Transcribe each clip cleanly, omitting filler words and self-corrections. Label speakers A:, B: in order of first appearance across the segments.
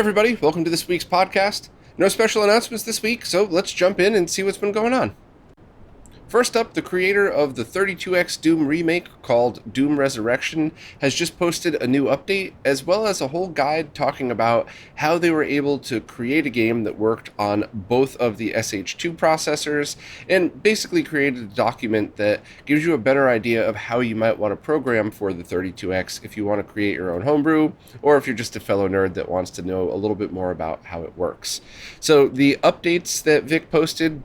A: everybody, welcome to this week's podcast. No special announcements this week, so let's jump in and see what's been going on. First up, the creator of the 32X Doom remake, called Doom Resurrection, has just posted a new update, as well as a whole guide talking about how they were able to create a game that worked on both of the SH2 processors, and basically created a document that gives you a better idea of how you might want to program for the 32X if you want to create your own homebrew, or if you're just a fellow nerd that wants to know a little bit more about how it works. So the updates that Vic posted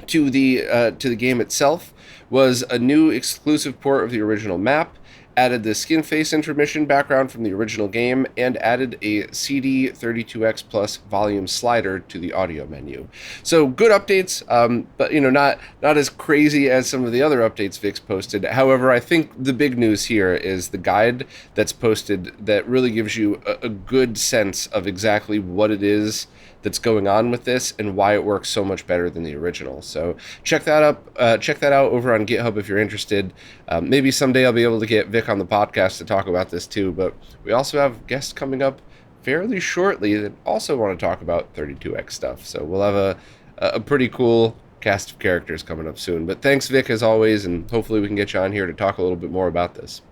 A: to the game itself was a new exclusive port of the original map, added the skin face intermission background from the original game, and added a CD 32X Plus volume slider to the audio menu. So good updates, but not as crazy as some of the other updates Vic's posted. However, I think the big news here is the guide that's posted that really gives you a good sense of exactly what it is that's going on with this and why it works so much better than the original. So check that out over on GitHub if you're interested. Maybe someday I'll be able to get Vic on the podcast to talk about this too, but we also have guests coming up fairly shortly that also want to talk about 32X stuff. So we'll have a pretty cool cast of characters coming up soon. But thanks, Vic, as always, and hopefully we can get you on here to talk a little bit more about this.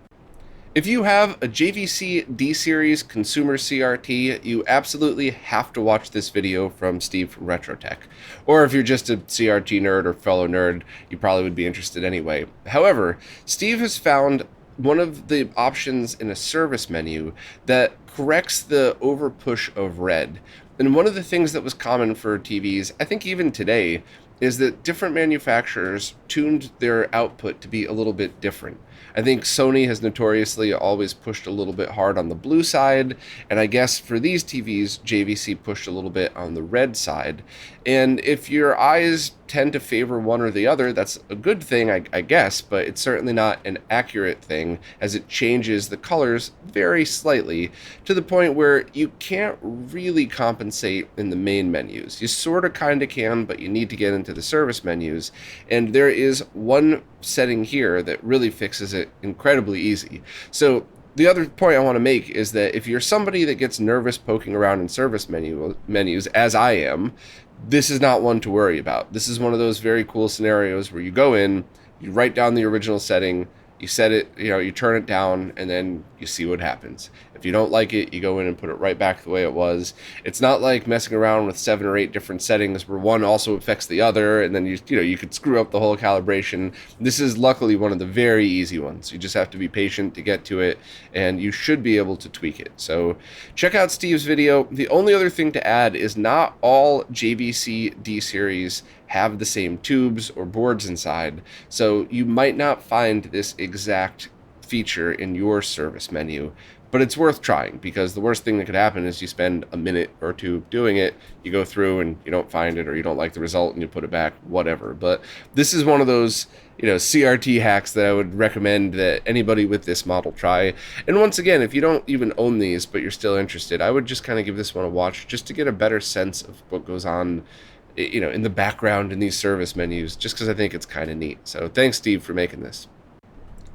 A: If you have a JVC D-Series consumer CRT, you absolutely have to watch this video from Steve from RetroTech. Or if you're just a CRT nerd or fellow nerd, you probably would be interested anyway. However, Steve has found one of the options in a service menu that corrects the overpush of red. And one of the things that was common for TVs, I think even today, is that different manufacturers tuned their output to be a little bit different. I think Sony has notoriously always pushed a little bit hard on the blue side, and I guess for these TVs, JVC pushed a little bit on the red side. And if your eyes tend to favor one or the other, that's a good thing, I guess, but it's certainly not an accurate thing, as it changes the colors very slightly to the point where you can't really compensate in the main menus. You sort of kind of can, but you need to get into the service menus, and there is one setting here that really fixes it incredibly easy. So the other point I want to make is that if you're somebody that gets nervous poking around in service menus, as I am, this is not one to worry about. This is one of those very cool scenarios where you go in, you write down the original setting, you set it, you turn it down, and then you see what happens. If you don't like it, you go in and put it right back the way it was. It's not like messing around with 7 or 8 different settings where one also affects the other, and then you could screw up the whole calibration. This is luckily one of the very easy ones. You just have to be patient to get to it, and you should be able to tweak it. So check out Steve's video. The only other thing to add is not all JVC D-Series have the same tubes or boards inside, so you might not find this exact feature in your service menu, but it's worth trying, because the worst thing that could happen is you spend a minute or two doing it, you go through and you don't find it, or you don't like the result and you put it back, whatever. But this is one of those CRT hacks that I would recommend that anybody with this model try. And once again, if you don't even own these but you're still interested, I would just kind of give this one a watch just to get a better sense of what goes on in the background in these service menus, just because I think it's kind of neat. So thanks, Steve, for making this.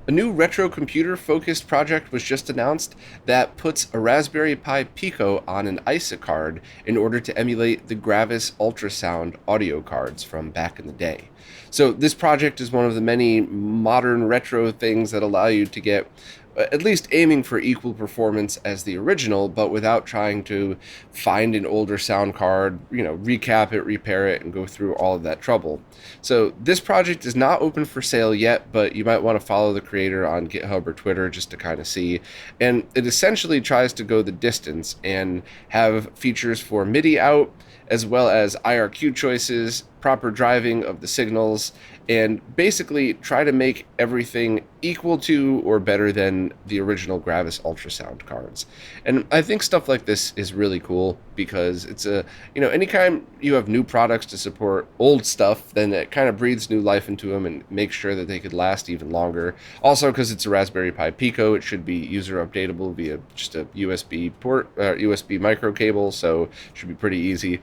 A: A new retro computer-focused project was just announced that puts a Raspberry Pi Pico on an ISA card in order to emulate the Gravis ultrasound audio cards from back in the day. So this project is one of the many modern retro things that allow you to get at least aiming for equal performance as the original, but without trying to find an older sound card, recap it, repair it, and go through all of that trouble. So this project is not open for sale yet, but you might want to follow the creator on GitHub or Twitter just to kind of see. And it essentially tries to go the distance and have features for MIDI out, as well as IRQ choices, proper driving of the signals, and basically try to make everything equal to or better than the original Gravis ultrasound cards. And I think stuff like this is really cool, because it's anytime you have new products to support old stuff, then it kind of breathes new life into them and makes sure that they could last even longer. Also, because it's a Raspberry Pi Pico, it should be user updatable via just a USB port, USB micro cable, so it should be pretty easy.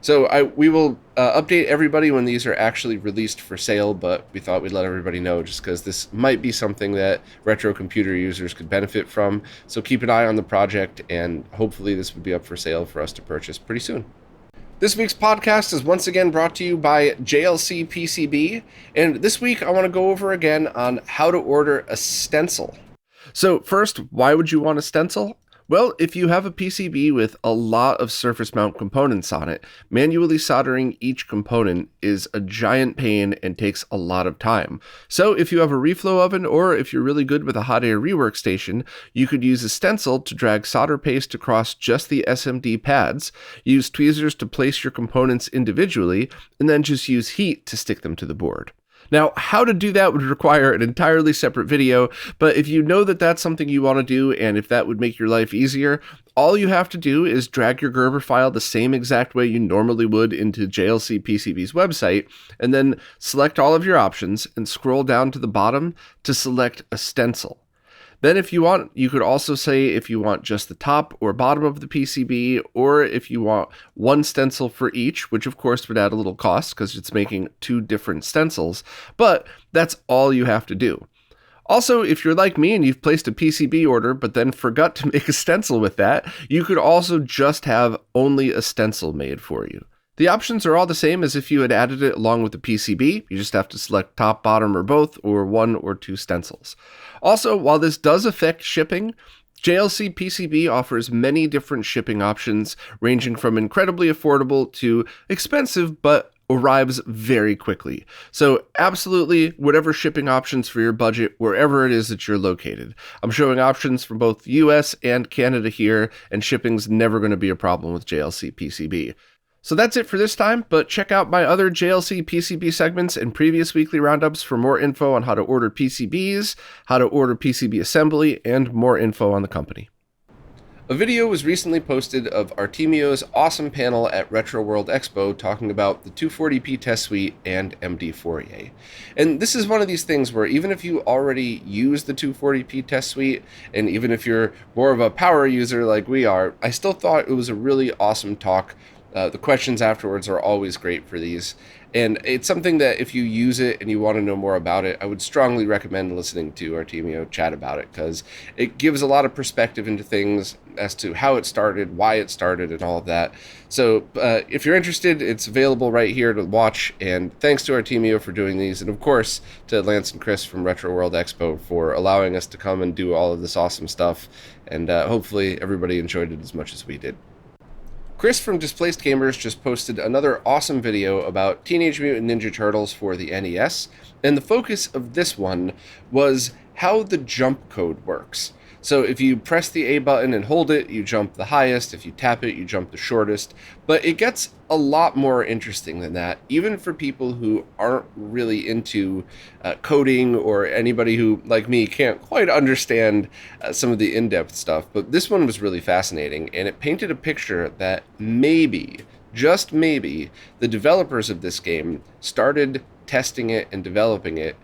A: So we will update everybody when these are actually released for sale, but we thought we'd let everybody know just because this might be something that retro computer users could benefit from. So keep an eye on the project, and hopefully this would be up for sale for us to purchase pretty soon. This week's podcast is once again brought to you by JLCPCB, and this week I want to go over again on how to order a stencil. So first, why would you want a stencil? Well, if you have a PCB with a lot of surface mount components on it, manually soldering each component is a giant pain and takes a lot of time. So if you have a reflow oven, or if you're really good with a hot air rework station, you could use a stencil to drag solder paste across just the SMD pads, use tweezers to place your components individually, and then just use heat to stick them to the board. Now, how to do that would require an entirely separate video, but if you know that that's something you want to do, and if that would make your life easier, all you have to do is drag your Gerber file the same exact way you normally would into JLCPCB's website, and then select all of your options and scroll down to the bottom to select a stencil. Then if you want, you could also say if you want just the top or bottom of the PCB, or if you want one stencil for each, which of course would add a little cost because it's making two different stencils, but that's all you have to do. Also, if you're like me and you've placed a PCB order but then forgot to make a stencil with that, you could also just have only a stencil made for you. The options are all the same as if you had added it along with the PCB. You just have to select top, bottom, or both, or one or two stencils. Also, while this does affect shipping, JLCPCB offers many different shipping options, ranging from incredibly affordable to expensive, but arrives very quickly. So absolutely whatever shipping options for your budget, wherever it is that you're located. I'm showing options from both US and Canada here, and shipping's never going to be a problem with JLCPCB. So that's it for this time, but check out my other JLC PCB segments and previous weekly roundups for more info on how to order PCBs, how to order PCB assembly, and more info on the company. A video was recently posted of Artemio's awesome panel at Retro World Expo talking about the 240p test suite and MD Fourier. And this is one of these things where even if you already use the 240p test suite, and even if you're more of a power user like we are, I still thought it was a really awesome talk. The questions afterwards are always great for these, and it's something that if you use it and you want to know more about it, I would strongly recommend listening to Artemio chat about it, because it gives a lot of perspective into things as to how it started, why it started, and all of that. So if you're interested, it's available right here to watch, and thanks to Artemio for doing these, and of course to Lance and Chris from Retro World Expo for allowing us to come and do all of this awesome stuff, and hopefully everybody enjoyed it as much as we did. Chris from Displaced Gamers just posted another awesome video about Teenage Mutant Ninja Turtles for the NES, and the focus of this one was how the jump code works. So if you press the A button and hold it, you jump the highest. If you tap it, you jump the shortest. But it gets a lot more interesting than that, even for people who aren't really into coding, or anybody who, like me, can't quite understand some of the in-depth stuff. But this one was really fascinating, and it painted a picture that maybe, just maybe, the developers of this game started testing it and developing it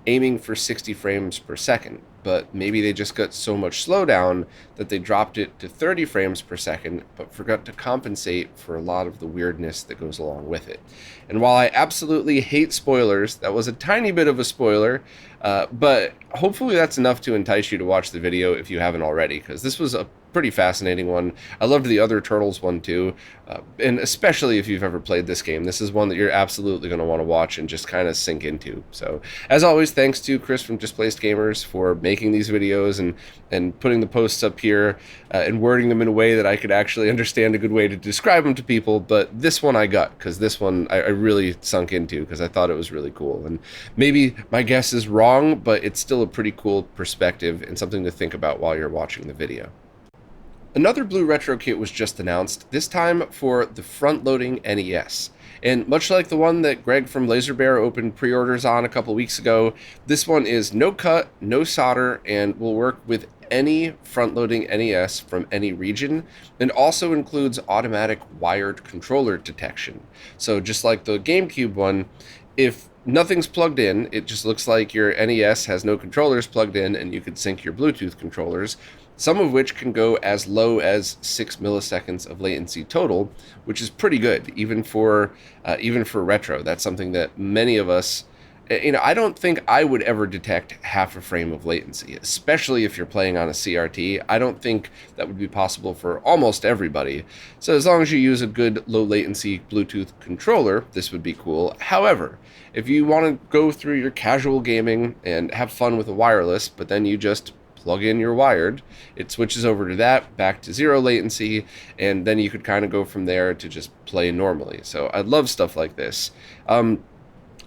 A: aiming for 60 frames per second, but maybe they just got so much slowdown that they dropped it to 30 frames per second, but forgot to compensate for a lot of the weirdness that goes along with it. And while I absolutely hate spoilers, that was a tiny bit of a spoiler, but hopefully that's enough to entice you to watch the video if you haven't already, because this was a pretty fascinating one. I loved the other Turtles one too, and especially if you've ever played this game, this is one that you're absolutely going to want to watch and just kind of sink into. So as always, thanks to Chris from Displaced Gamers for making these videos and putting the posts up here and wording them in a way that I could actually understand a good way to describe them to people. But this one I got, because this one I really sunk into, because I thought it was really cool. And maybe my guess is wrong, but it's still a pretty cool perspective and something to think about while you're watching the video. Another BlueRetro Kit was just announced, this time for the front-loading NES. And much like the one that Greg from Laser Bear opened pre-orders on a couple weeks ago, this one is no cut, no solder, and will work with any front-loading NES from any region, and also includes automatic wired controller detection. So just like the GameCube one, if nothing's plugged in, it just looks like your NES has no controllers plugged in, and you could sync your Bluetooth controllers, some of which can go as low as 6 milliseconds of latency total, which is pretty good, even for retro. That's something that many of us, I don't think I would ever detect half a frame of latency, especially if you're playing on a CRT. I don't think that would be possible for almost everybody. So as long as you use a good low latency Bluetooth controller, this would be cool. However, if you want to go through your casual gaming and have fun with a wireless, but then you just plug in your wired, it switches over to that, back to zero latency, and then you could kind of go from there to just play normally. So I love stuff like this.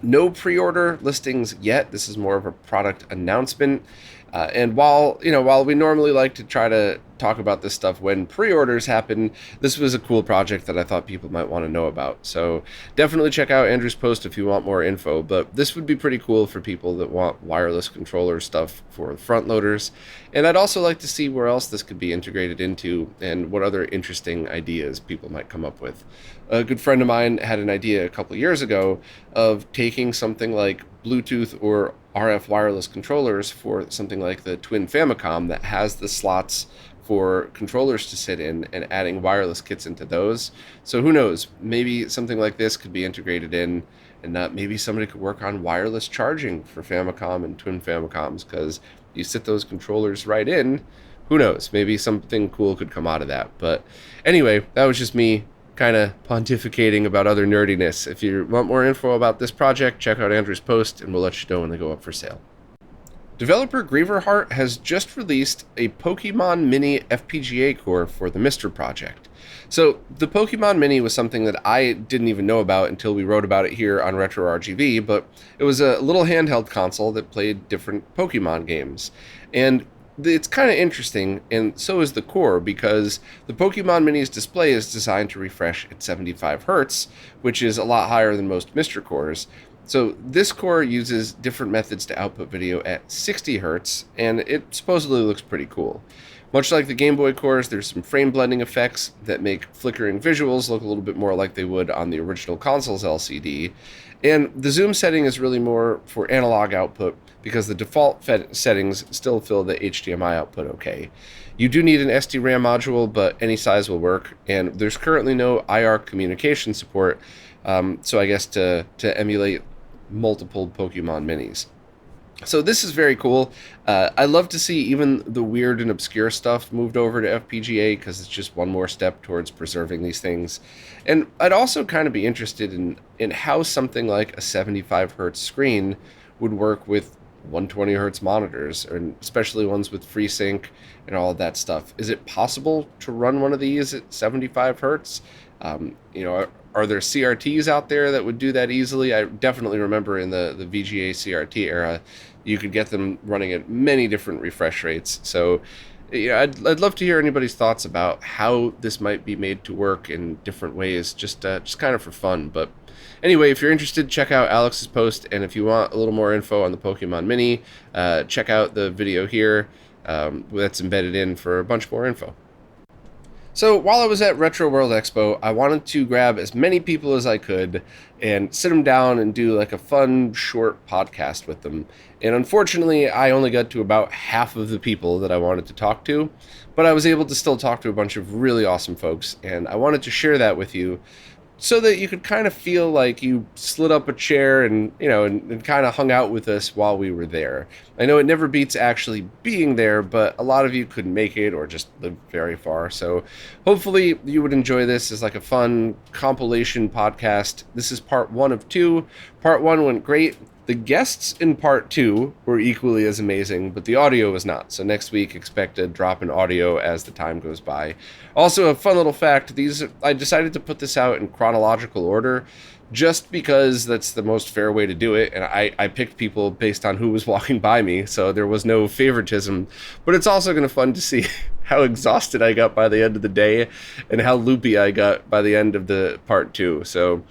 A: No pre-order listings yet. This is more of a product announcement. And while we normally like to try to talk about this stuff when pre-orders happen, this was a cool project that I thought people might want to know about. So definitely check out Andrew's post if you want more info, but this would be pretty cool for people that want wireless controller stuff for front loaders. And I'd also like to see where else this could be integrated into and what other interesting ideas people might come up with. A good friend of mine had an idea a couple years ago of taking something like Bluetooth or RF wireless controllers for something like the Twin Famicom that has the slots for controllers to sit in, and adding wireless kits into those. So who knows, maybe something like this could be integrated in, and maybe somebody could work on wireless charging for Famicom and Twin Famicoms, because you sit those controllers right in. Who knows, maybe something cool could come out of that. But anyway, that was just me kind of pontificating about other nerdiness. If you want more info about this project, check out Andrew's post and we'll let you know when they go up for sale. Developer Grieverheart has just released a Pokemon Mini FPGA core for the Mr. project. So the Pokemon Mini was something that I didn't even know about until we wrote about it here on RetroRGB, but it was a little handheld console that played different Pokemon games. And it's kind of interesting, and so is the core, because the Pokemon Mini's display is designed to refresh at 75 Hz, which is a lot higher than most Mr. cores. So this core uses different methods to output video at 60 Hz, and it supposedly looks pretty cool. Much like the Game Boy cores, there's some frame blending effects that make flickering visuals look a little bit more like they would on the original console's LCD. And the zoom setting is really more for analog output, because the default settings still fill the HDMI output okay. You do need an SD-RAM module, but any size will work, and there's currently no IR communication support, so I guess to emulate multiple Pokemon Minis. So this is very cool. I love to see even the weird and obscure stuff moved over to FPGA, because it's just one more step towards preserving these things. And I'd also kind of be interested in how something like a 75 Hz screen would work with 120 Hz monitors, and especially ones with FreeSync and all of that stuff. Is it possible to run one of these at 75 Hz? Are there CRTs out there that would do that easily? I definitely remember in the VGA CRT era, you could get them running at many different refresh rates. So I'd love to hear anybody's thoughts about how this might be made to work in different ways, just kind of for fun. But anyway, if you're interested, check out Alex's post, and if you want a little more info on the Pokemon Mini, check out the video here that's embedded in for a bunch more info. So while I was at Retro World Expo, I wanted to grab as many people as I could and sit them down and do like a fun, short podcast with them. And unfortunately, I only got to about half of the people that I wanted to talk to, but I was able to still talk to a bunch of really awesome folks, and I wanted to share that with you, so that you could kind of feel like you slid up a chair and kind of hung out with us while we were there. I know it never beats actually being there, but a lot of you couldn't make it or just live very far. So hopefully you would enjoy this as like a fun compilation podcast. This is part 1 of 2. Part 1 went great. The guests in part 2 were equally as amazing, but the audio was not. So next week, expect a drop in audio as the time goes by. Also, a fun little fact, I decided to put this out in chronological order just because that's the most fair way to do it, and I picked people based on who was walking by me, so there was no favoritism. But it's also kind of fun to see how exhausted I got by the end of the day and how loopy I got by the end of the part 2. So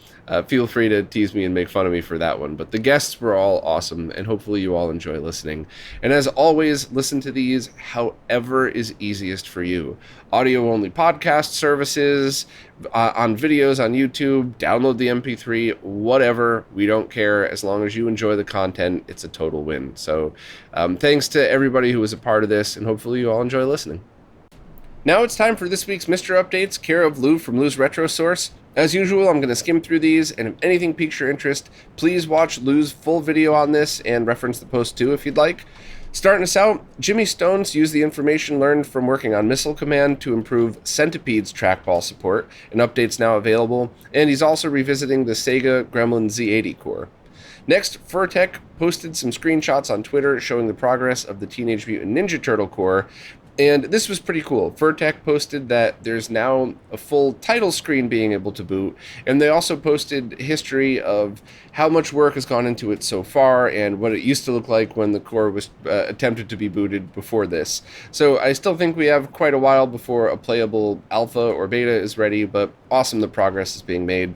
A: feel free to tease me and make fun of me for that one. But the guests were all awesome, and hopefully you all enjoy listening. And as always, listen to these however is easiest for you. Audio-only podcast services, on videos on YouTube, download the MP3, whatever. We don't care. As long as you enjoy the content, it's a total win. So thanks to everybody who was a part of this, and hopefully you all enjoy listening. Now it's time for this week's Mr. Updates, care of Lou from Lou's Retro Source. As usual, I'm going to skim through these, and if anything piques your interest, please watch Lou's full video on this and reference the post too if you'd like. Starting us out, Jimmy Stones used the information learned from working on Missile Command to improve Centipede's trackball support. An update's now available, and he's also revisiting the Sega Gremlin Z80 core. Next, Furtek posted some screenshots on Twitter showing the progress of the Teenage Mutant Ninja Turtle core, and this was pretty cool. Furtek posted that there's now a full title screen being able to boot, and they also posted history of how much work has gone into it so far and what it used to look like when the core was attempted to be booted before this. So I still think we have quite a while before a playable alpha or beta is ready, but awesome the progress is being made.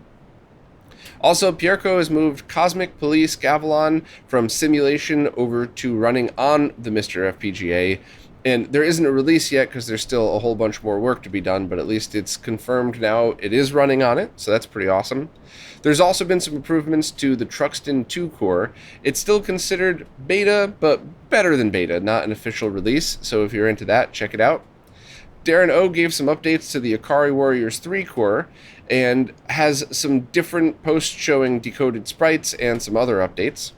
A: Also, Pierco has moved Cosmic Police Gavilan from simulation over to running on the Mr. FPGA. And there isn't a release yet because there's still a whole bunch more work to be done, but at least it's confirmed now it is running on it, so that's pretty awesome. There's also been some improvements to the Truxton 2 core. It's still considered beta, but better than beta, not an official release, so if you're into that, check it out. Darren O gave some updates to the Akari Warriors 3 core, and has some different posts showing decoded sprites and some other updates.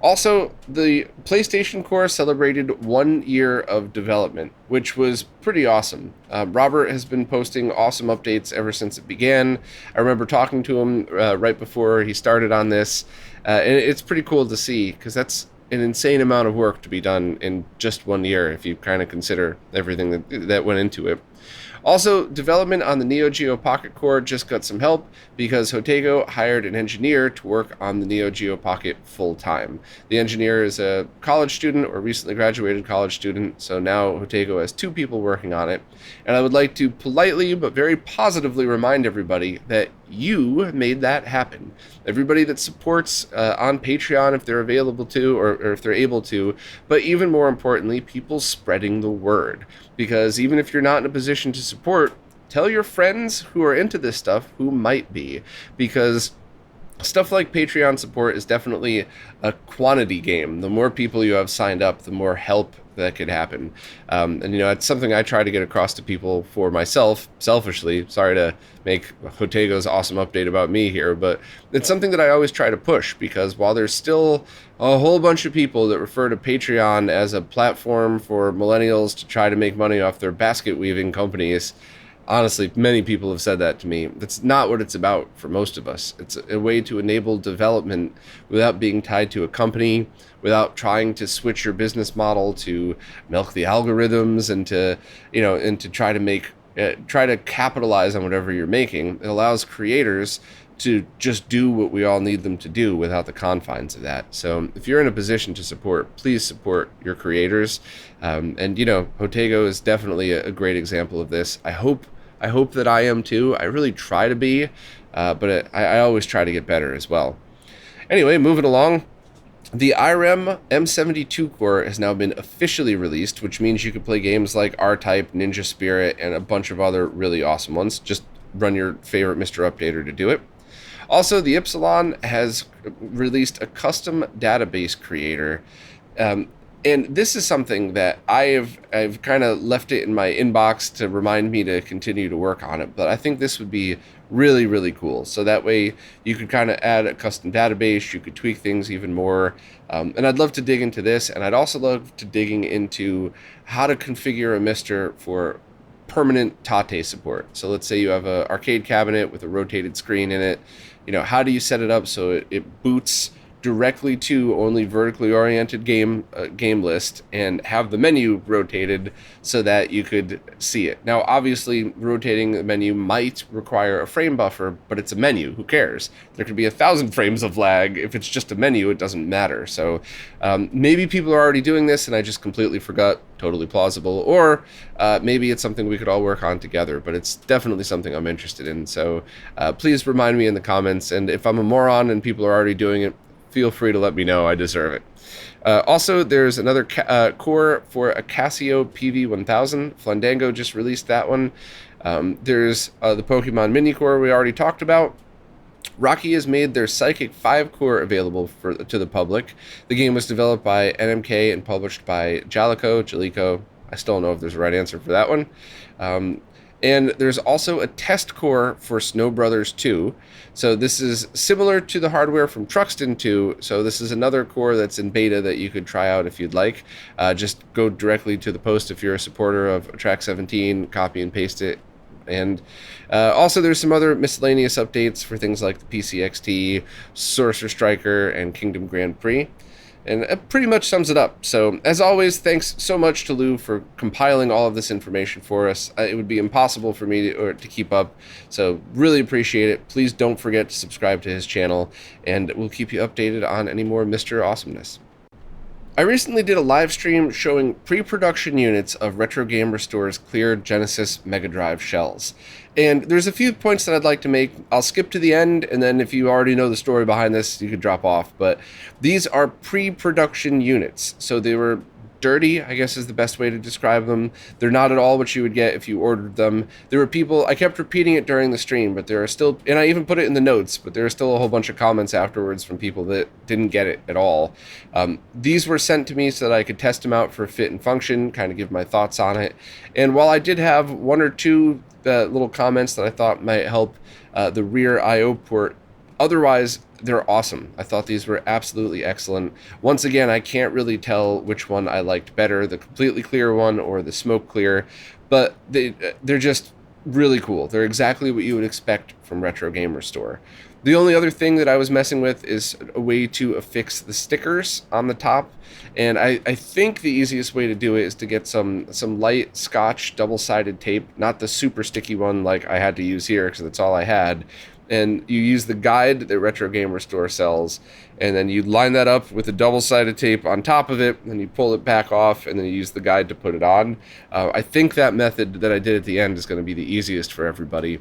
A: Also, the PlayStation Core celebrated 1 year of development, which was pretty awesome. Robert has been posting awesome updates ever since it began. I remember talking to him right before he started on this, and it's pretty cool to see, because that's an insane amount of work to be done in just 1 year, if you kind of consider everything that went into it. Also, development on the Neo Geo Pocket core just got some help because Hotego hired an engineer to work on the Neo Geo Pocket full-time. The engineer is a college student or recently graduated college student, so now Hotego has 2 people working on it. And I would like to politely but very positively remind everybody that you made that happen. Everybody that supports on Patreon if they're available to, or if they're able to, but even more importantly, people spreading the word. Because even if you're not in a position to support, tell your friends who are into this stuff who might be. Because stuff like Patreon support is definitely a quantity game. The more people you have signed up, the more help that could happen. And, you know, it's something I try to get across to people for myself, selfishly. Sorry to make Hotego's awesome update about me here, but it's something that I always try to push, because while there's still a whole bunch of people that refer to Patreon as a platform for millennials to try to make money off their basket weaving companies, honestly, many people have said that to me. That's not what it's about for most of us. It's a way to enable development without being tied to a company, without trying to switch your business model to milk the algorithms and to, you know, and to try to capitalize on whatever you're making. It allows creators to just do what we all need them to do without the confines of that. So if you're in a position to support, please support your creators. And, you know, Hotego is definitely a great example of this. I hope that I am too. I really try to be, but I always try to get better as well. Anyway, moving along. The IREM M72 core has now been officially released, which means you can play games like R-Type, Ninja Spirit, and a bunch of other really awesome ones. Just run your favorite Mr. Updater to do it. Also, the Ypsilon has released a custom database creator. And this is something that I've kind of left it in my inbox to remind me to continue to work on it. But I think this would be really, really cool. So that way you could kind of add a custom database, you could tweak things even more. And I'd love to dig into this. And I'd also love to digging into how to configure a MiSTer for permanent Tate support. So let's say you have an arcade cabinet with a rotated screen in it. You know, how do you set it up so it boots directly to only vertically oriented game list and have the menu rotated so that you could see it. Now, obviously, rotating the menu might require a frame buffer, but it's a menu. Who cares? There could be 1,000 frames of lag. If it's just a menu, it doesn't matter. So maybe people are already doing this and I just completely forgot. Totally plausible. Or maybe it's something we could all work on together, but it's definitely something I'm interested in. So please remind me in the comments. And if I'm a moron and people are already doing it, feel free to let me know. I deserve it. Also, there's another core for a Casio PV1000. Flandango just released that one. There's the Pokemon Mini core we already talked about. Rocky has made their Psychic 5 core available to the public. The game was developed by NMK and published by Jalico. I still don't know if there's a right answer for that one. And there's also a test core for Snow Brothers 2. So this is similar to the hardware from Truxton 2. So this is another core that's in beta that you could try out if you'd like. Just go directly to the post if you're a supporter of Track 17, copy and paste it. And also there's some other miscellaneous updates for things like the PCXT, Sorcerer Striker, and Kingdom Grand Prix. And it pretty much sums it up. So, as always, thanks so much to Lou for compiling all of this information for us. It would be impossible for me to keep up, so really appreciate it. Please don't forget to subscribe to his channel, and we'll keep you updated on any more Mr. Awesomeness. I recently did a live stream showing pre-production units of Retro Game Restore's clear Genesis Mega Drive shells. And there's a few points that I'd like to make. I'll skip to the end, and then if you already know the story behind this, you could drop off. But these are pre-production units. So they were dirty, I guess is the best way to describe them. They're not at all what you would get if you ordered them. There were people, I kept repeating it during the stream, but there are still, and I even put it in the notes, but there are still a whole bunch of comments afterwards from people that didn't get it at all. These were sent to me so that I could test them out for fit and function, kind of give my thoughts on it. And while I did have one or two little comments that I thought might help the rear I/O port, otherwise, they're awesome. I thought these were absolutely excellent. Once again, I can't really tell which one I liked better, the completely clear one or the smoke clear, but they're just really cool. They're exactly what you would expect from Retro Game Restore. The only other thing that I was messing with is a way to affix the stickers on the top, and I think the easiest way to do it is to get some light Scotch double-sided tape, not the super sticky one like I had to use here because that's all I had. And you use the guide that Retro Game Restore sells, and then you line that up with a double-sided tape on top of it, and you pull it back off, and then you use the guide to put it on. I think that method that I did at the end is going to be the easiest for everybody.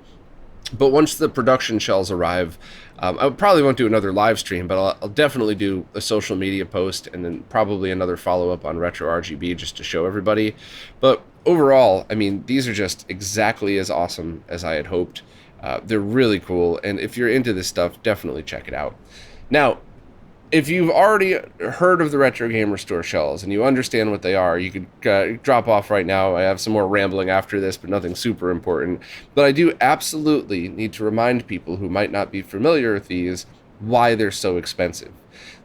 A: But once the production shells arrive, I probably won't do another live stream, but I'll definitely do a social media post and then probably another follow-up on RetroRGB just to show everybody. But overall, I mean, these are just exactly as awesome as I had hoped. They're really cool, and if you're into this stuff, definitely check it out. Now, if you've already heard of the Retro Game Restore shells and you understand what they are, you could drop off right now. I have some more rambling after this, but nothing super important. But I do absolutely need to remind people who might not be familiar with these why they're so expensive.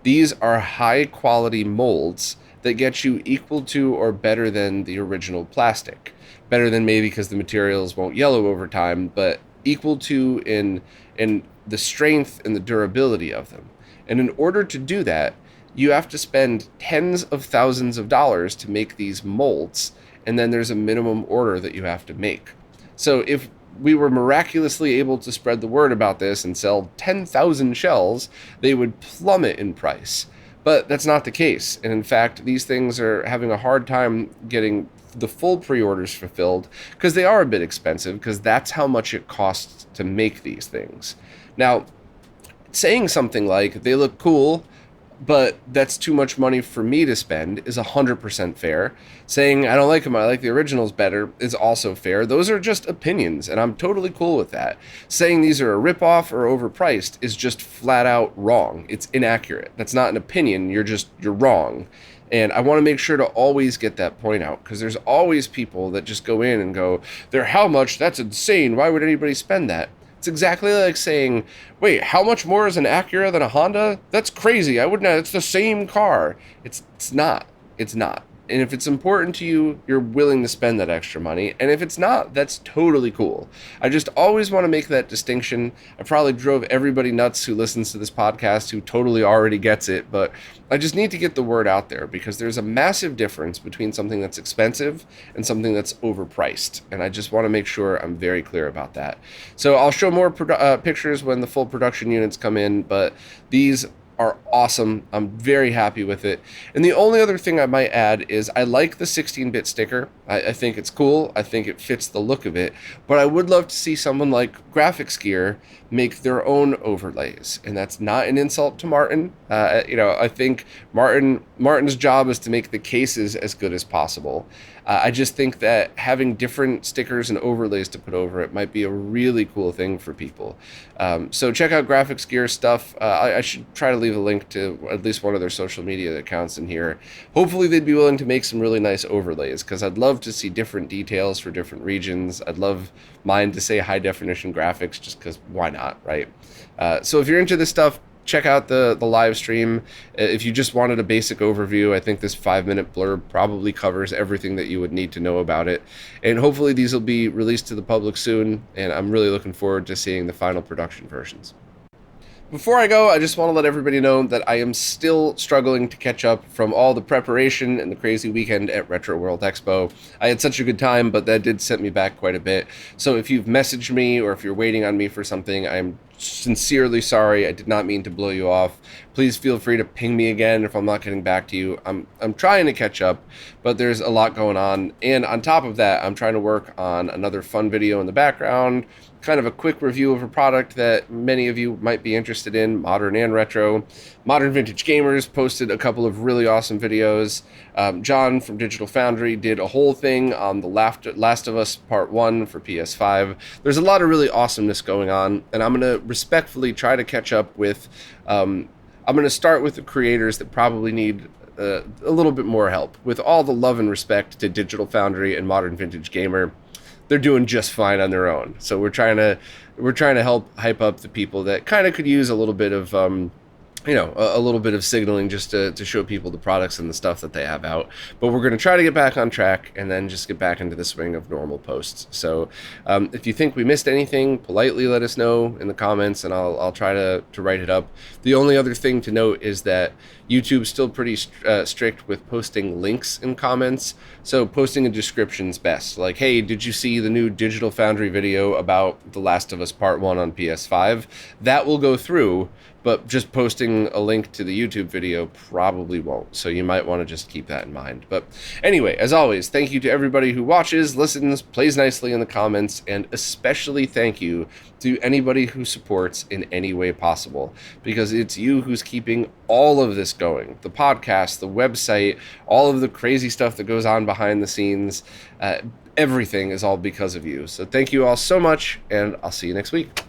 A: These are high-quality molds that get you equal to or better than the original plastic. Better than maybe because the materials won't yellow over time, but equal to in the strength and the durability of them. And in order to do that, you have to spend tens of thousands of dollars to make these molds, and then there's a minimum order that you have to make. So if we were miraculously able to spread the word about this and sell 10,000 shells, they would plummet in price. But that's not the case. And in fact, these things are having a hard time getting the full pre-orders fulfilled because they are a bit expensive, because that's how much it costs to make these things. Now, saying something like, they look cool, but that's too much money for me to spend is 100% fair. Saying, I don't like them, I like the originals better is also fair. Those are just opinions, and I'm totally cool with that. Saying these are a ripoff or overpriced is just flat out wrong. It's inaccurate. That's not an opinion, you're wrong. And I want to make sure to always get that point out, because there's always people that just go in and go, they're how much? That's insane. Why would anybody spend that? It's exactly like saying, wait, how much more is an Acura than a Honda? That's crazy. I wouldn't. It's the same car. It's not. It's not. And if it's important to you, you're willing to spend that extra money. And if it's not, that's totally cool. I just always want to make that distinction. I probably drove everybody nuts who listens to this podcast who totally already gets it, but I just need to get the word out there, because there's a massive difference between something that's expensive and something that's overpriced. And I just want to make sure I'm very clear about that. So I'll show more pictures when the full production units come in, but these are awesome. I'm very happy with it. And the only other thing I might add is I like the 16-bit sticker. I think it's cool. I think it fits the look of it. But I would love to see someone like Graphics Gear make their own overlays. And that's not an insult to Martin. I think Martin's job is to make the cases as good as possible. I just think that having different stickers and overlays to put over it might be a really cool thing for people. So check out Graphics Gear stuff. I should try to leave a link to at least one of their social media accounts in here. Hopefully they'd be willing to make some really nice overlays, because I'd love to see different details for different regions. I'd love mine to say high definition graphics, just because why not, right? So if you're into this stuff, check out the live stream. If you just wanted a basic overview, I think this 5-minute blurb probably covers everything that you would need to know about it. And hopefully these will be released to the public soon, and I'm really looking forward to seeing the final production versions. Before I go, I just want to let everybody know that I am still struggling to catch up from all the preparation and the crazy weekend at Retro World Expo. I had such a good time, but that did set me back quite a bit. So if you've messaged me or if you're waiting on me for something, I'm sincerely sorry. I did not mean to blow you off. Please feel free to ping me again if I'm not getting back to you. I'm trying to catch up, but there's a lot going on. And on top of that, I'm trying to work on another fun video in the background, kind of a quick review of a product that many of you might be interested in, modern and retro. Modern Vintage Gamers posted a couple of really awesome videos. John from Digital Foundry did a whole thing on the Last of Us Part 1 for PS5. There's a lot of really awesomeness going on, and I'm going to respectfully try to catch up with... I'm going to start with the creators that probably need a little bit more help. With all the love and respect to Digital Foundry and Modern Vintage Gamer, they're doing just fine on their own. So we're trying to help hype up the people that kind of could use a little bit of a little bit of signaling just to show people the products and the stuff that they have out. But we're going to try to get back on track and then just get back into the swing of normal posts. So if you think we missed anything, politely let us know in the comments, and I'll try to write it up. The only other thing to note is that YouTube's still pretty strict with posting links in comments. So posting a description's best. Like, hey, did you see the new Digital Foundry video about The Last of Us Part 1 on PS5? That will go through, but just posting a link to the YouTube video probably won't. So you might want to just keep that in mind. But anyway, as always, thank you to everybody who watches, listens, plays nicely in the comments, and especially thank you to anybody who supports in any way possible, because it's you who's keeping all of this going. The podcast, the website, all of the crazy stuff that goes on behind the scenes, everything is all because of you. So thank you all so much, and I'll see you next week.